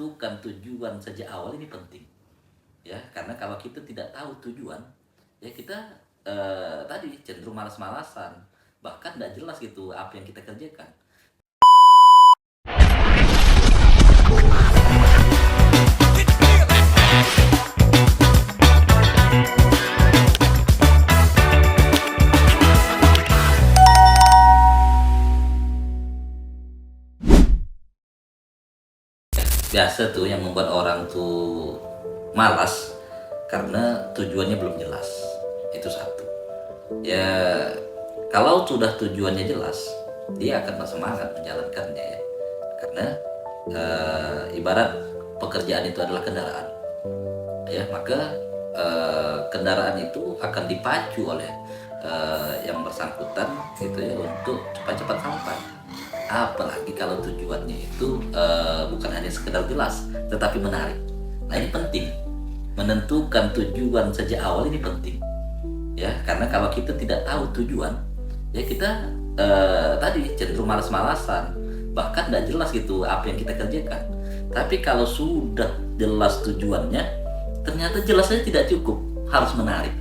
menentukan tujuan sejak awal ini penting, ya. Karena kalau kita tidak tahu tujuan, ya kita tadi cenderung malas-malasan, bahkan tidak jelas gitu apa yang kita kerjakan. Biasa tuh yang membuat orang tuh malas karena tujuannya belum jelas. Itu satu. Ya, kalau sudah tujuannya jelas, dia akan bersemangat menjalankannya ya. Karena ibarat pekerjaan itu adalah kendaraan. Ya, maka kendaraan itu akan dipacu oleh yang bersangkutan gitu ya untuk cepat-cepat sampai. Apalagi kalau tujuannya itu bukan hanya sekedar jelas, tetapi menarik. Nah ini penting, menentukan tujuan sejak awal ini penting, ya. Karena kalau kita tidak tahu tujuan, ya kita tadi cenderung malas-malasan, bahkan tidak jelas gitu apa yang kita kerjakan. Tapi kalau sudah jelas tujuannya, ternyata jelasnya tidak cukup, harus menarik,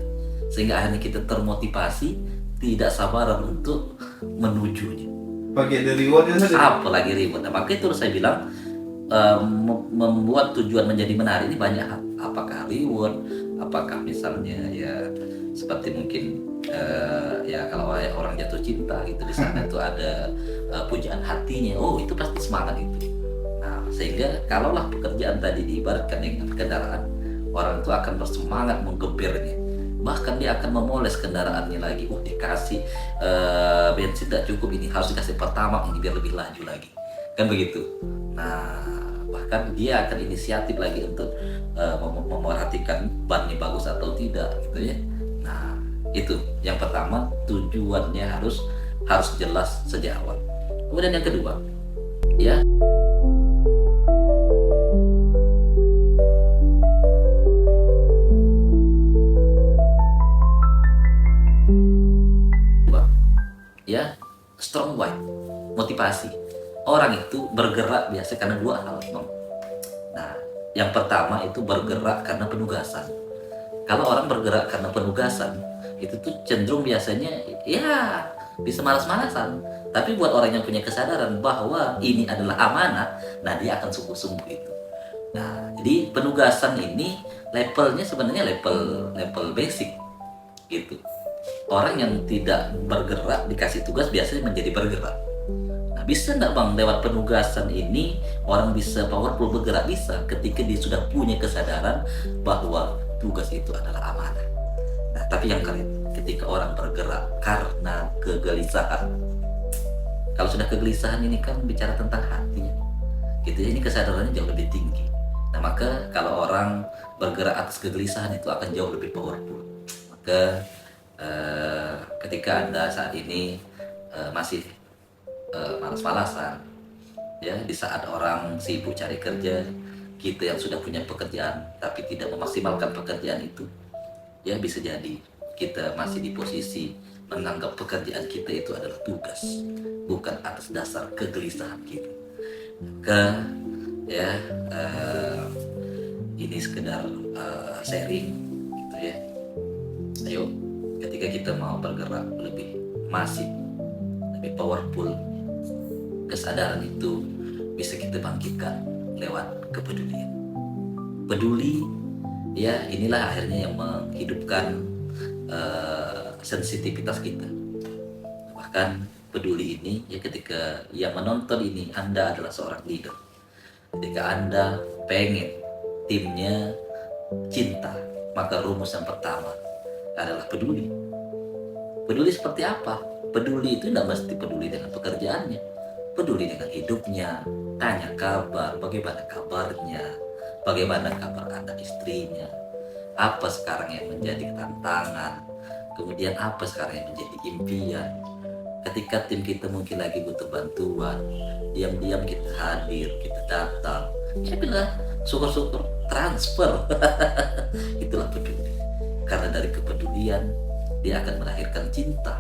sehingga akhirnya kita termotivasi, tidak sabaran untuk menujunya. Pakai the rewardnya saja. Apalagi reward. Nah, maka itu saya bilang membuat tujuan menjadi menarik ini banyak hal. Apakah reward, apakah misalnya ya seperti mungkin ya kalau orang jatuh cinta gitu, di sana tuh ada pujaan hatinya. Oh itu pasti semangat itu. Nah sehingga kalaulah pekerjaan tadi diibaratkan dengan kendaraan, orang itu akan bersemangat menggebirnya. Bahkan dia akan memoles kendaraannya lagi. Dikasih bensin tidak cukup, ini harus dikasih pertama ini biar lebih laju lagi, kan begitu. Nah bahkan dia akan inisiatif lagi untuk memerhatikan bannya bagus atau tidak gitu ya. Nah itu yang pertama, tujuannya harus jelas sejak awal. Kemudian yang kedua ya, ya strong why, motivasi. Orang itu bergerak biasa karena dua hal, Bang. Nah, yang pertama itu bergerak karena penugasan. Kalau orang bergerak karena penugasan, itu tuh cenderung biasanya ya bisa malas-malasan. Tapi buat orang yang punya kesadaran bahwa ini adalah amanah, nah dia akan sungguh-sungguh itu. Nah, jadi penugasan ini levelnya sebenarnya level basic gitu. Orang yang tidak bergerak dikasih tugas biasanya menjadi bergerak. Nah bisa nggak Bang lewat penugasan ini orang bisa powerful bergerak? Bisa ketika dia sudah punya kesadaran bahwa tugas itu adalah amanah. Nah tapi yang keren ketika orang bergerak karena kegelisahan. Kalau sudah kegelisahan ini kan bicara tentang hatinya gitu ya, ini kesadarannya jauh lebih tinggi. Nah maka kalau orang bergerak atas kegelisahan itu akan jauh lebih powerful. Maka ketika Anda saat ini masih malas-malasan ya, di saat orang sibuk cari kerja, kita yang sudah punya pekerjaan tapi tidak memaksimalkan pekerjaan itu, ya bisa jadi kita masih di posisi menganggap pekerjaan kita itu adalah tugas, bukan atas dasar kegelisahan kita. Ya ini sekedar sharing gitu ya. Ayo ketika kita mau bergerak lebih masif, lebih powerful, kesadaran itu bisa kita bangkitkan lewat kepedulian. Peduli, ya inilah akhirnya yang menghidupkan sensitivitas kita. Bahkan peduli ini, ya ketika yang menonton ini Anda adalah seorang leader. Ketika Anda pengen timnya cinta, maka rumus yang pertama adalah peduli. Peduli seperti apa? Peduli itu tidak mesti peduli dengan pekerjaannya, peduli dengan hidupnya, tanya kabar, bagaimana kabarnya, bagaimana kabar anak istrinya, apa sekarang yang menjadi tantangan, kemudian apa sekarang yang menjadi impian. Ketika tim kita mungkin lagi butuh bantuan, diam-diam kita hadir, kita datang, ya bilang syukur-syukur transfer. Itulah peduli. Karena dari kepedulian dia akan melahirkan cinta.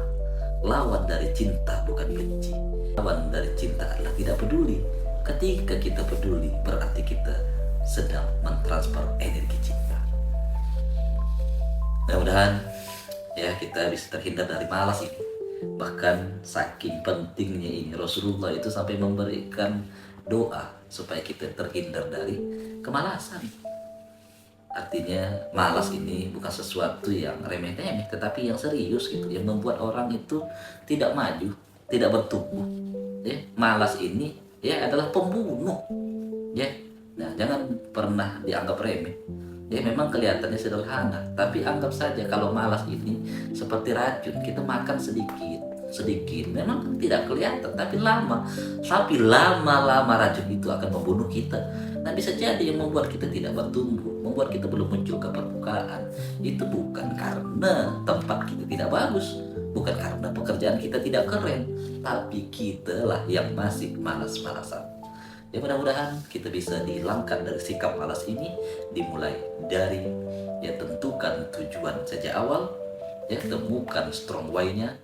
Lawan dari cinta bukan benci. Lawan dari cinta adalah tidak peduli. Ketika kita peduli berarti kita sedang mentransfer energi cinta. Mudah-mudahan ya kita bisa terhindar dari malas ini. Bahkan saking pentingnya ini, Rasulullah itu sampai memberikan doa supaya kita terhindar dari kemalasan. Artinya malas ini bukan sesuatu yang remeh-temeh, tetapi yang serius gitu, yang membuat orang itu tidak maju, tidak bertumbuh. Ya, malas ini ya adalah pembunuh. Ya, nah jangan pernah dianggap remeh. Ya memang kelihatannya sederhana, tapi anggap saja kalau malas ini seperti racun, kita makan sedikit memang tidak kelihatan, tapi lama-lama racun itu akan membunuh kita. Nah bisa jadi yang membuat kita tidak bertumbuh, membuat kita belum muncul ke permukaan, itu bukan karena tempat kita tidak bagus, bukan karena pekerjaan kita tidak keren, tapi kita lah yang masih malas-malasan. Ya mudah-mudahan kita bisa dihilangkan dari sikap malas ini, dimulai dari ya tentukan tujuan sejak awal, ya temukan strong why-nya,